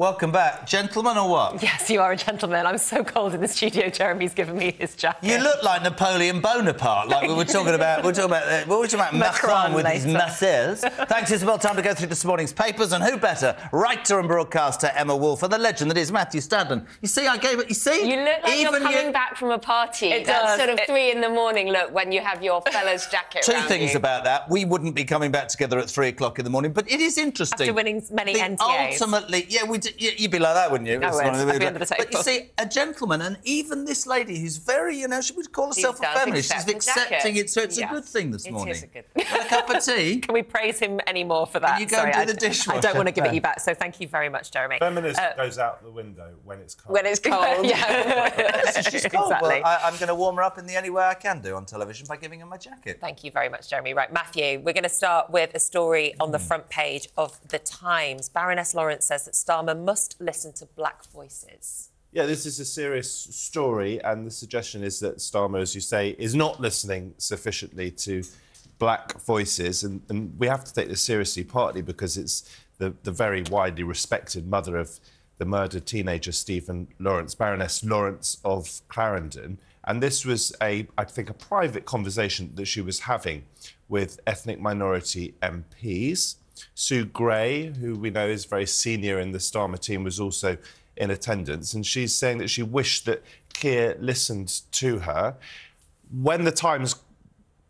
Welcome back. Gentleman or what? Yes, you are a gentleman. I'm so cold in the studio. Jeremy's given me his jacket. You look like Napoleon Bonaparte, like we were talking about. Macron with his muscles. Thanks, Isabel. Time to go through this morning's papers, and who better? Writer and broadcaster Emma Wolfe and the legend that is Matthew Stadden. You see, I gave it. You see, you look like you're coming back from a party. That sort of 3 a.m. look when you have your fella's jacket. Two things about that: we wouldn't be coming back together at 3 o'clock in the morning, but it is interesting. After winning many NTAs. Ultimately, yeah, you'd be like that, wouldn't you? I would. I'd be under the table. But you see, a gentleman, and even this lady who's very, she would call herself a feminist. She's accepting it, so it's a good thing this morning. It is a good thing. A cup of tea. Can we praise him any more for that? Can you go and do the dishwasher? I don't want to give it you back, so thank you very much, Jeremy. Feminist goes out the window when it's cold. When it's cold, yeah. She's cold. Exactly. Well, I'm going to warm her up in the only way I can do on television by giving her my jacket. Thank you very much, Jeremy. Right, Matthew, we're going to start with a story on the front page of The Times. Baroness Lawrence says that Starmer must listen to black voices. Yeah, this is a serious story, and the suggestion is that Starmer, as you say, is not listening sufficiently to black voices, and we have to take this seriously, partly because it's the very widely respected mother of the murdered teenager Stephen Lawrence, Baroness Lawrence of Clarendon, and this was, I think, a private conversation that she was having with ethnic minority MPs. Sue Gray, who we know is very senior in the Starmer team, was also in attendance, and she's saying that she wished that Keir listened to her. When the Times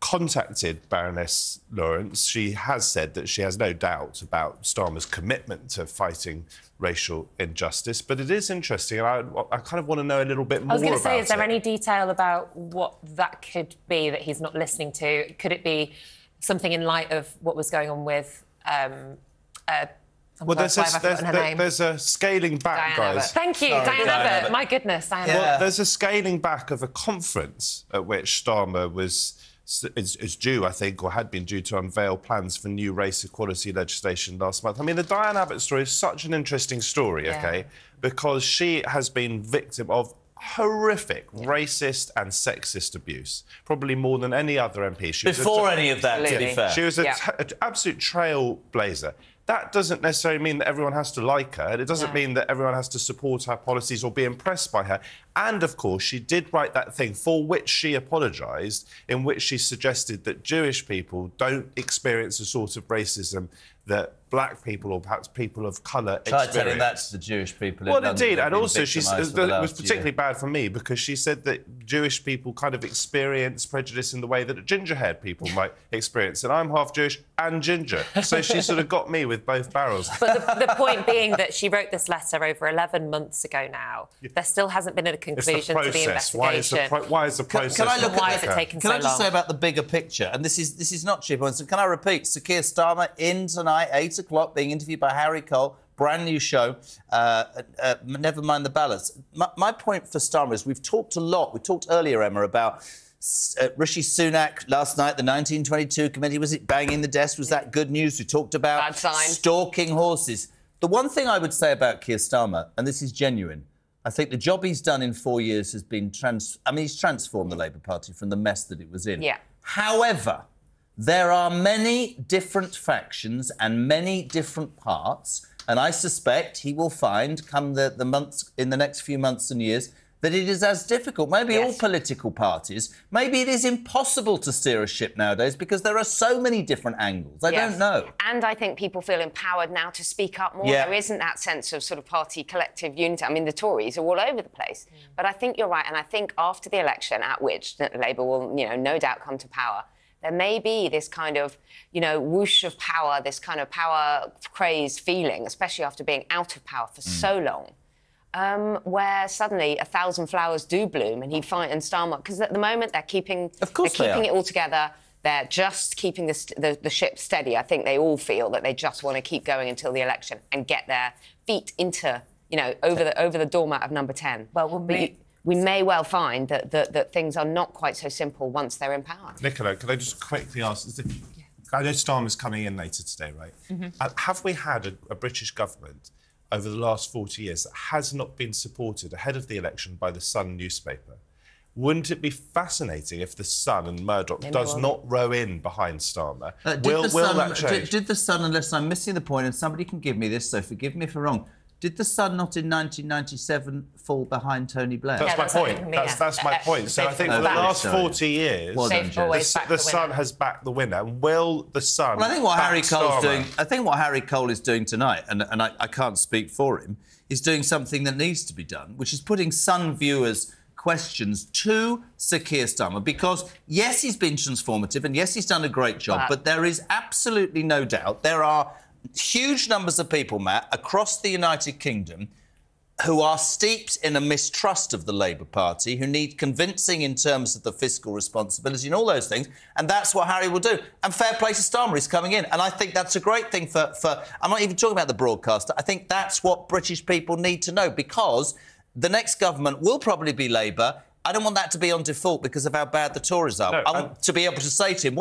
contacted Baroness Lawrence, she has said that she has no doubt about Starmer's commitment to fighting racial injustice. But it is interesting, and I kind of want to know a little bit more about it. I was going to say, is there any detail about what that could be that he's not listening to? Could it be something in light of what was going on with... well, there's a scaling back, Diane guys. Thank you, Diane Abbott. My goodness, Diane Abbott. Well, there's a scaling back of a conference at which Starmer is due, I think, or had been due to unveil plans for new race equality legislation last month. I mean, the Diane Abbott story is such an interesting story, OK, because she has been victim of horrific racist and sexist abuse, probably more than any other MP. Before any of that, to be fair. She was an absolute trailblazer. That doesn't necessarily mean that everyone has to like her. It doesn't mean that everyone has to support her policies or be impressed by her. And, of course, she did write that thing for which she apologised, in which she suggested that Jewish people don't experience the sort of racism that black people or perhaps people of colour experience. Try telling that to the Jewish people. Well, indeed, and also it was particularly bad for me because she said that Jewish people kind of experience prejudice in the way that ginger-haired people might experience, and I'm half Jewish and ginger, so she sort of got me with both barrels. But the point being that she wrote this letter over 11 months ago now. There still hasn't been a conclusion to the investigation. Why is the process? Can I look why has it taken so long? Can I just say about the bigger picture? And this is not cheap. Can I repeat? Sir Keir Starmer in tonight, 8 o'clock, being interviewed by Harry Cole. Brand new show. Never mind the ballots. My point for Starmer is we've talked a lot. We talked earlier, Emma, about Rishi Sunak last night. The 1922 committee, was it banging the desk? Was that good news? We talked about stalking horses. The one thing I would say about Keir Starmer, and this is genuine, I think the job he's done in 4 years has been he's transformed the Labour Party from the mess that it was in. Yeah. However, there are many different factions and many different parts, and I suspect he will find, come the months, in the next few months and years, that it is as difficult. Maybe all political parties, maybe it is impossible to steer a ship nowadays because there are so many different angles. I don't know. And I think people feel empowered now to speak up more. There isn't that sense of sort of party collective unity. I mean, the Tories are all over the place. But I think you're right, and I think after the election, at which Labour will, no doubt come to power, there may be this kind of, whoosh of power, this kind of power-crazed feeling, especially after being out of power for so long. Where suddenly 1,000 flowers do bloom, and Starmer, because at the moment they're keeping it all together. They're just keeping the ship steady. I think they all feel that they just want to keep going until the election and get their feet into, over the doormat of number 10. Well, we may well find that things are not quite so simple once they're in power. Nicola, could I just quickly ask? I know Starmer's coming in later today, right? Have we had a British government over the last 40 years that has not been supported ahead of the election by the Sun newspaper? Wouldn't it be fascinating if the Sun and Murdoch does not row in behind Starmer? Will that change? Did the Sun, unless I'm missing the point, and somebody can give me this, so forgive me if I'm wrong, Did the Sun not in 1997 fall behind Tony Blair? That's my point. That's my point. So I think for the last 40 years, the Sun has backed the winner. And will the Sun? Well, I think what Harry Cole's doing. I think what Harry Cole is doing tonight, and I can't speak for him, is doing something that needs to be done, which is putting Sun viewers' questions to Sir Keir Starmer, because yes, he's been transformative, and yes, he's done a great job, but there is absolutely no doubt there are huge numbers of people, Matt, across the United Kingdom who are steeped in a mistrust of the Labour Party, who need convincing in terms of the fiscal responsibility and all those things, and that's what Harry will do. And fair play to Starmer, he's coming in. And I think that's a great thing for... I'm not even talking about the broadcaster. I think that's what British people need to know, because the next government will probably be Labour. I don't want that to be on default because of how bad the Tories are. I want to be able to say to him,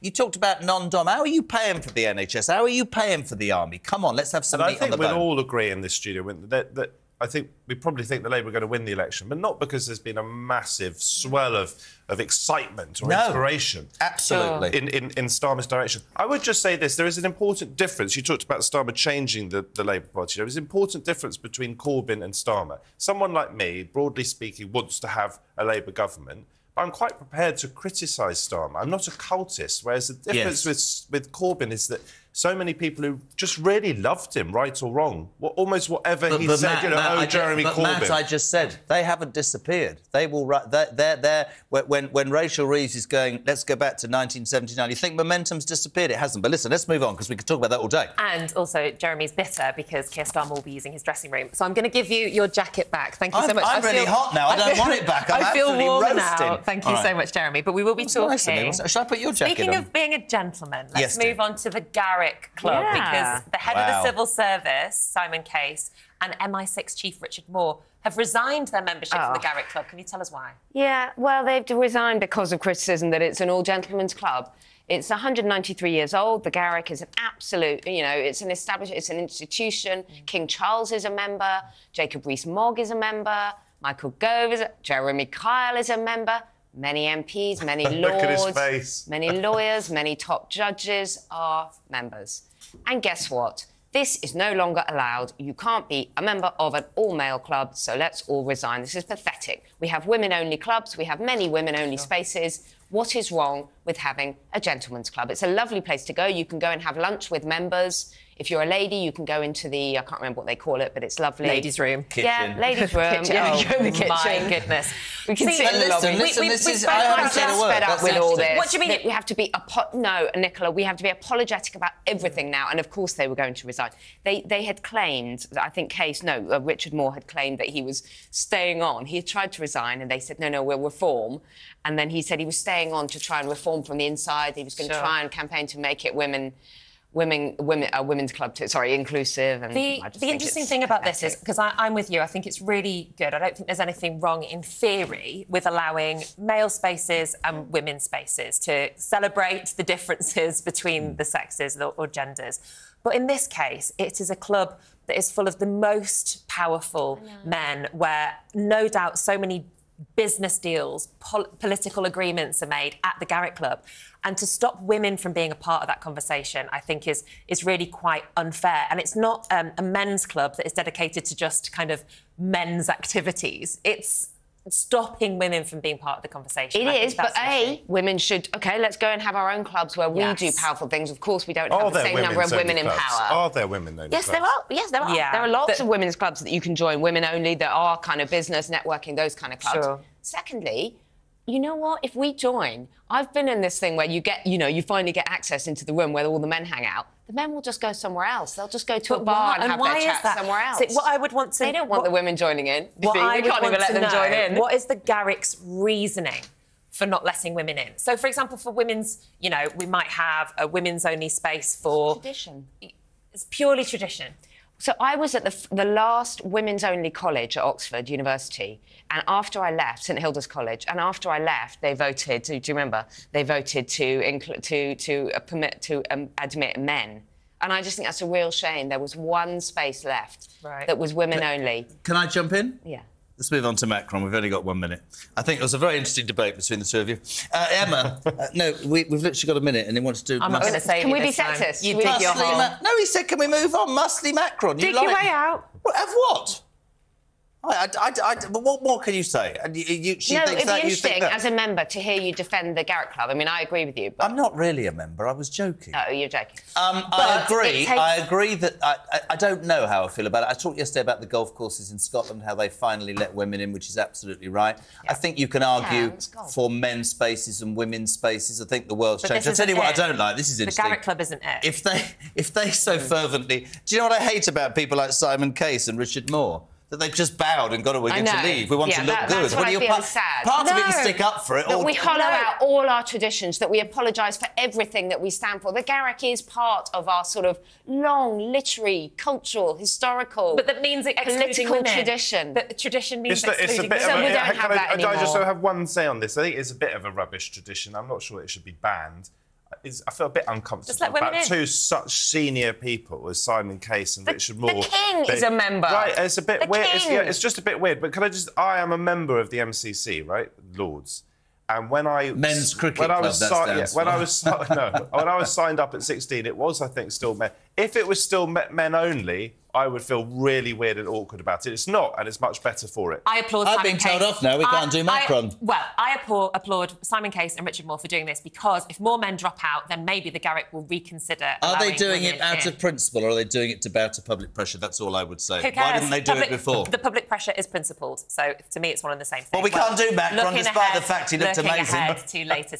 you talked about non-dom. How are you paying for the NHS? How are you paying for the army? Come on, let's have some meat on the bone. I think we'll all agree in this studio that I think we probably think the Labour are going to win the election, but not because there's been a massive swell of excitement or inspiration. Absolutely. In Starmer's direction. I would just say this, there is an important difference. You talked about Starmer changing the Labour Party. There is an important difference between Corbyn and Starmer. Someone like me, broadly speaking, wants to have a Labour government, but I'm quite prepared to criticise Starmer. I'm not a cultist, whereas the difference with Corbyn is that so many people who just really loved him, right or wrong. Almost whatever he said, Jeremy Corbyn. Matt, I just said, they haven't disappeared. They will... They're when Rachel Reeves is going, let's go back to 1979, you think momentum's disappeared? It hasn't. But listen, let's move on, because we could talk about that all day. And also, Jeremy's bitter because Keir Starmer will be using his dressing room. So I'm going to give you your jacket back. Thank you so much. I'm really hot now. I don't want it back. I feel warmer now. Thank you so much, Jeremy. But we will be talking... Nice. Shall I put your jacket on? Speaking of being a gentleman, let's move on to the Garrick Club. Yeah. Because the head of the civil service, Simon Case, and MI6 chief Richard Moore have resigned their membership from the Garrick Club. Can you tell us why? Yeah, well, they've resigned because of criticism that it's an all-gentlemen's club. It's 193 years old. The Garrick is an absolute, it's an establishment, it's an institution. King Charles is a member. Jacob Rees-Mogg is a member. Michael Gove is Jeremy Kyle is a member. Many MPs, many lords, Look at his face. Many lawyers, many top judges are members. And guess what? This is no longer allowed. You can't be a member of an all-male club, so let's all resign. This is pathetic. We have women-only clubs. We have many women-only spaces. What is wrong with having a gentleman's club? It's a lovely place to go. You can go and have lunch with members. If you're a lady, you can go into the, I can't remember what they call it, but it's lovely. Ladies' room. Kitchen. Yeah, ladies' room. Kitchen. Yeah, the kitchen. My goodness. We can sit in the lobby. I haven't said a word. Fed up with all this. What do you mean? We have to be... No, Nicola, we have to be apologetic about everything now. And, of course, they were going to resign. They had claimed, I think Richard Moore had claimed that he was staying on. He had tried to resign, and they said, no, we'll reform. And then he said he was staying on to try and reform from the inside. He was going to try and campaign to make it women's club, inclusive. And the interesting thing about this is, because I'm with you, I think it's really good. I don't think there's anything wrong in theory with allowing male spaces and women's spaces to celebrate the differences between the sexes or genders. But in this case, it is a club that is full of the most powerful men, where no doubt so many business deals, political agreements are made at the Garrick Club. And to stop women from being a part of that conversation, I think, is really quite unfair. And it's not a men's club that is dedicated to just kind of men's activities. It's stopping women from being part of the conversation. It is, but women should... OK, let's go and have our own clubs where we do powerful things. Of course, we don't have the same number of women in power. Are there women only clubs? Yes, there are. Yeah, there are lots of women's clubs that you can join, women only, that are kind of business, networking, those kind of clubs. Sure. Secondly, you know what? If we join... I've been in this thing where you get, you finally get access into the room where all the men hang out. The men will just go somewhere else. They'll just go to a bar and have their chat somewhere else. So what I would want to... They don't want the women joining in. We can't even let them join in. What is the Garrick's reasoning for not letting women in? So, for example, for women's, we might have a women's-only space for... Tradition. It's purely tradition. So I was at the last women's-only college at Oxford University, and after I left, St Hilda's College, and after I left, they voted. Do you remember? They voted to admit men, and I just think that's a real shame. There was one space left that was women only. Can I jump in? Yeah. Let's move on to Macron. We've only got 1 minute. I think it was a very interesting debate between the two of you. Emma, no, we've literally got a minute, and he wants to do... I'm not going to say Can we be sexist? You dig your hole. No, he said, can we move on? Muscly Macron. Dig your way out. Have what? What more can you say? And she thinks it'd that, be you think interesting that. as a member to hear you defend the Garrett Club. I mean, I agree with you, but... I'm not really a member. I was joking. Oh, you're joking. I agree. I agree that I don't know how I feel about it. I talked yesterday about the golf courses in Scotland, how they finally let women in, which is absolutely right. Yeah. I think you can argue for men's spaces and women's spaces. I think the world's changed. I'll tell you what I don't like. This is interesting. The Garrett Club isn't it. If they so fervently... Do you know what I hate about people like Simon Case and Richard Moore? That they've just bowed and got away to leave. We want to look good. That's what I feel sad. Part of it, you stick up for it. That we hollow out all our traditions, that we apologise for everything that we stand for. The Garrick is part of our sort of long literary, cultural, historical, but that means political tradition. But tradition means it's a bit so of we don't have that anymore. I just have one say on this. I think it's a bit of a rubbish tradition. I'm not sure it should be banned. I feel a bit uncomfortable about two such senior people as Simon Case and Richard Moore. The King is a member. Right, it's a bit weird. It's just a bit weird. But I am a member of the MCC, right, Lords. And when I Men's Cricket Club, when I was signed up at 16, it was, I think, still men. If it was still men only, I would feel really weird and awkward about it. It's not, and it's much better for it. I applaud Simon Case. I've been told off now. We can't do Macron. I applaud Simon Case and Richard Moore for doing this because if more men drop out, then maybe the Garrick will reconsider. Are they doing it out of principle or are they doing it to bow to public pressure? That's all I would say. Who cares? Why didn't they do it before? The public pressure is principled. So to me, it's one and the same thing. Well, we can't do Macron despite the fact he looked amazing. Looking ahead to later